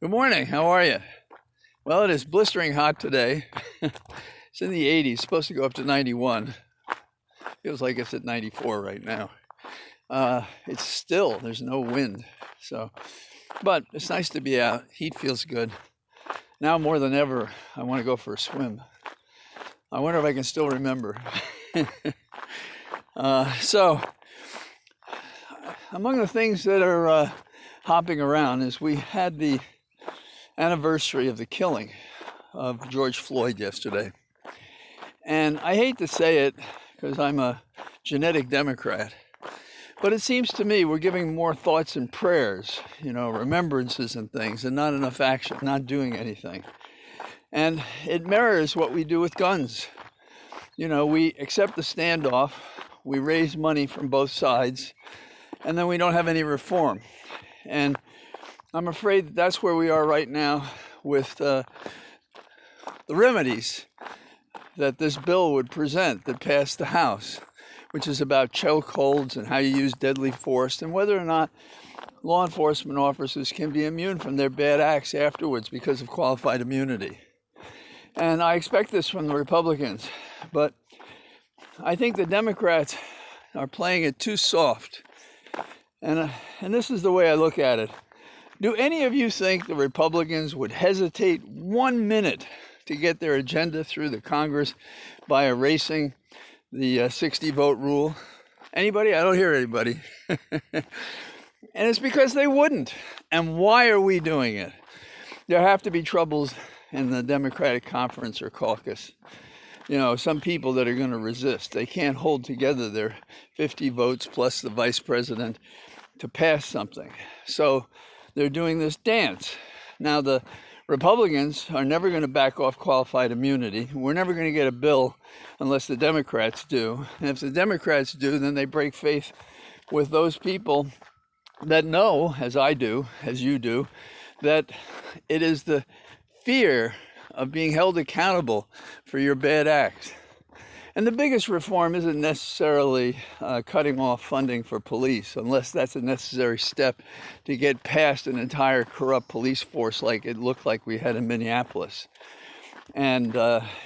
Good morning. How are you? Well, it is blistering hot today. It's in the 80s, supposed to go up to 91. Feels like it's at 94 right now. It's still, there's no wind. So, but it's nice to be out. Heat feels good. Now more than ever, I want to go for a swim. I wonder if I can still remember. So, among the things that are hopping around is we had the anniversary of the killing of George Floyd yesterday. And I hate to say it because I'm a genetic Democrat, but it seems to me we're giving more thoughts and prayers, remembrances and things, and not enough action, not doing anything. And it mirrors what we do with guns. We accept the standoff, we raise money from both sides, and then we don't have any reform. And I'm afraid that's where we are right now with the remedies that this bill would present that passed the House, which is about chokeholds and how you use deadly force and whether or not law enforcement officers can be immune from their bad acts afterwards because of qualified immunity. And I expect this from the Republicans, but I think the Democrats are playing it too soft. And this is the way I look at it. Do any of you think the Republicans would hesitate 1 minute to get their agenda through the Congress by erasing the 60-vote rule? Anybody? I don't hear anybody. And it's because they wouldn't. And why are we doing it? There have to be troubles in the Democratic conference or caucus. Some people that are going to resist. They can't hold together their 50 votes plus the vice president to pass something. So they're doing this dance. Now, the Republicans are never going to back off qualified immunity. We're never going to get a bill unless the Democrats do. And if the Democrats do, then they break faith with those people that know, as I do, as you do, that it is the fear of being held accountable for your bad acts. And the biggest reform isn't necessarily cutting off funding for police, unless that's a necessary step to get past an entire corrupt police force like it looked like we had in Minneapolis. And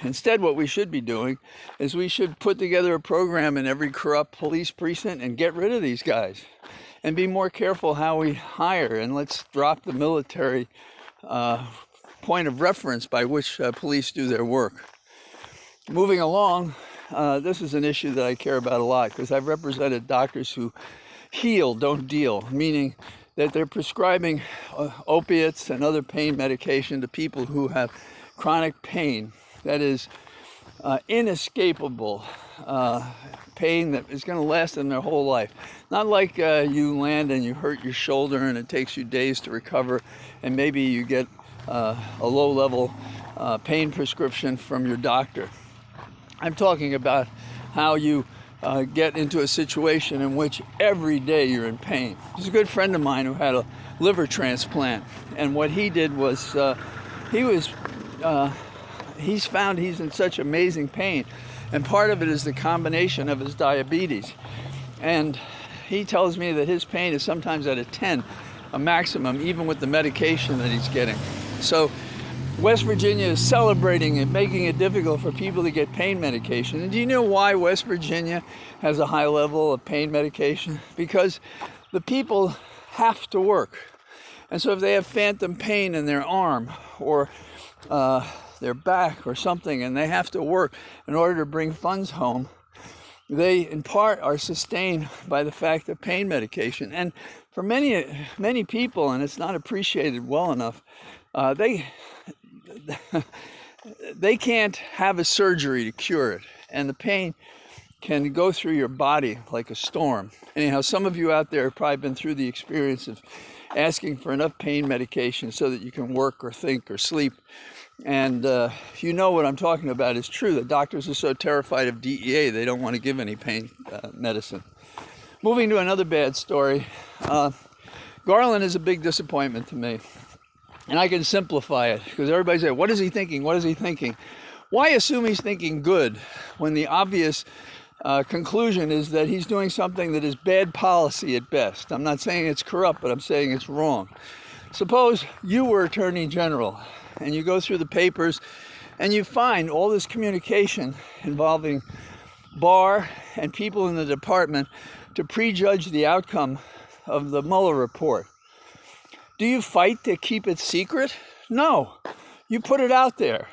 instead, what we should be doing is we should put together a program in every corrupt police precinct and get rid of these guys and be more careful how we hire. And let's drop the military point of reference by which police do their work. Moving along, this is an issue that I care about a lot because I've represented doctors who heal, don't deal, meaning that they're prescribing opiates and other pain medication to people who have chronic pain that is inescapable pain that is going to last them their whole life. Not like you land and you hurt your shoulder and it takes you days to recover and maybe you get a low-level pain prescription from your doctor. I'm talking about how you get into a situation in which every day you're in pain. There's a good friend of mine who had a liver transplant, and what he did was he's found he's in such amazing pain, and part of it is the combination of his diabetes. And he tells me that his pain is sometimes at a 10, a maximum, even with the medication that he's getting. So West Virginia is celebrating it, making it difficult for people to get pain medication. And do you know why West Virginia has a high level of pain medication? Because the people have to work. And so if they have phantom pain in their arm or their back or something, and they have to work in order to bring funds home, they in part are sustained by the fact of pain medication. And for many people, and it's not appreciated well enough, they can't have a surgery to cure it, and the pain can go through your body like a storm. Anyhow, some of you out there have probably been through the experience of asking for enough pain medication so that you can work or think or sleep. And you know what I'm talking about is true. The doctors are so terrified of DEA, they don't want to give any pain medicine. Moving to another bad story, Garland is a big disappointment to me. And I can simplify it because everybody says, what is he thinking? What is he thinking? Why assume he's thinking good when the obvious conclusion is that he's doing something that is bad policy at best? I'm not saying it's corrupt, but I'm saying it's wrong. Suppose you were Attorney General and you go through the papers and you find all this communication involving Barr and people in the department to prejudge the outcome of the Mueller report. Do you fight to keep it secret? No, you put it out there.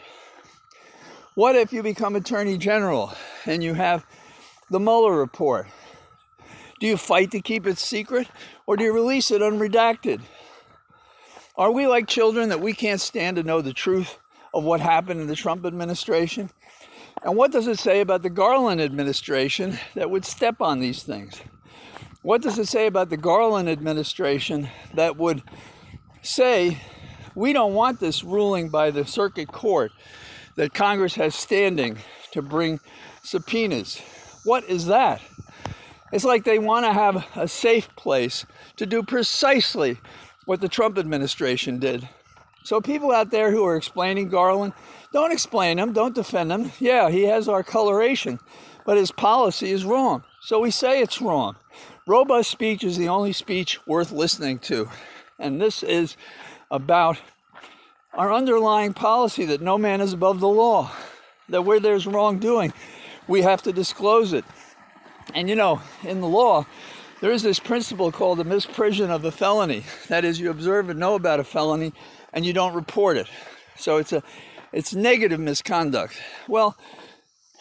What if you become Attorney General and you have the Mueller report? Do you fight to keep it secret, or do you release it unredacted? Are we like children that we can't stand to know the truth of what happened in the Trump administration? And what does it say about the Garland administration that would step on these things? What does it say about the Garland administration that would say, we don't want this ruling by the circuit court that Congress has standing to bring subpoenas? What is that? It's like they want to have a safe place to do precisely what the Trump administration did. So people out there who are explaining Garland, don't explain him, don't defend him. Yeah, he has our coloration, but his policy is wrong. So we say it's wrong. Robust speech is the only speech worth listening to. And this is about our underlying policy that no man is above the law, that where there's wrongdoing, we have to disclose it. And in the law, there is this principle called the misprision of a felony. That is, you observe and know about a felony and you don't report it. So it's negative misconduct. Well,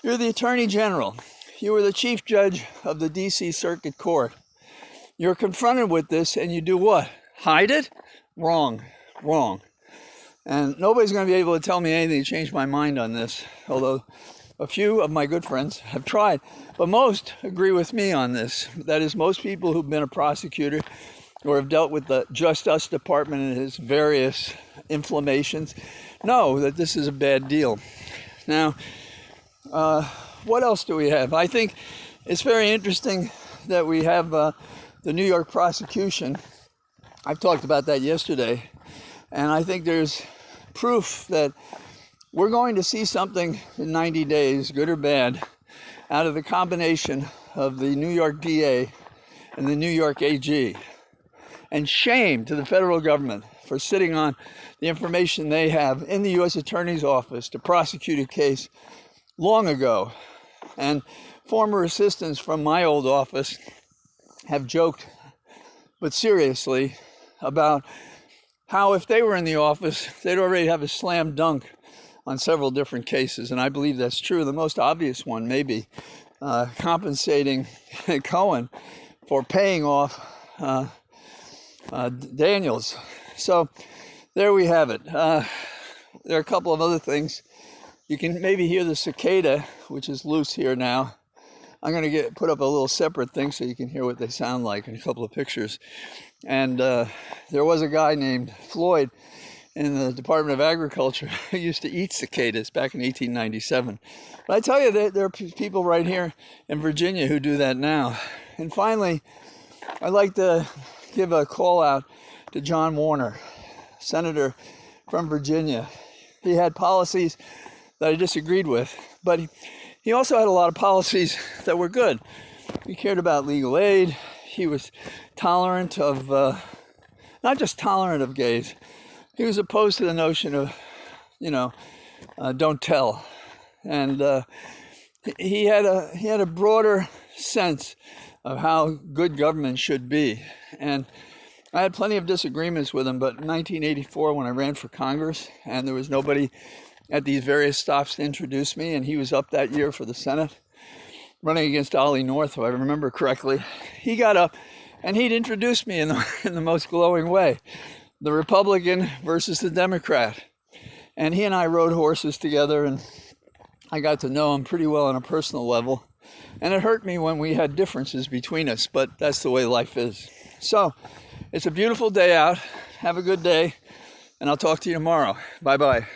you're the Attorney General. You were the Chief Judge of the D.C. Circuit Court. You're confronted with this and you do what? Hide it? Wrong. And nobody's going to be able to tell me anything to change my mind on this, although a few of my good friends have tried, but most agree with me on this. That is, most people who've been a prosecutor or have dealt with the Justice Department and its various inflammations know that this is a bad deal. Now, what else do we have? I think it's very interesting that we have the New York prosecution. I've talked about that yesterday, and I think there's proof that we're going to see something in 90 days, good or bad, out of the combination of the New York DA and the New York AG. And shame to the federal government for sitting on the information they have in the U.S. Attorney's Office to prosecute a case long ago. And former assistants from my old office have joked, but seriously, about how if they were in the office, they'd already have a slam dunk on several different cases, and I believe that's true. The most obvious one may be compensating Cohen for paying off Daniels. So there we have it. There are a couple of other things. You can maybe hear the cicada, which is loose here now. I'm going to put up a little separate thing so you can hear what they sound like in a couple of pictures. And there was a guy named Floyd in the Department of Agriculture who used to eat cicadas back in 1897. But I tell you, there are people right here in Virginia who do that now. And finally, I'd like to give a call out to John Warner, senator from Virginia. He had policies that I disagreed with, but he also had a lot of policies that were good. He cared about legal aid. He was tolerant of, not just tolerant of gays, he was opposed to the notion of, don't tell. And he had a broader sense of how good government should be. And I had plenty of disagreements with him, but in 1984 when I ran for Congress and there was nobody at these various stops to introduce me, and he was up that year for the Senate, running against Ollie North, if I remember correctly, he got up and he'd introduced me in the most glowing way. The Republican versus the Democrat. And he and I rode horses together, and I got to know him pretty well on a personal level. And it hurt me when we had differences between us, but that's the way life is. So, it's a beautiful day out. Have a good day, and I'll talk to you tomorrow. Bye-bye.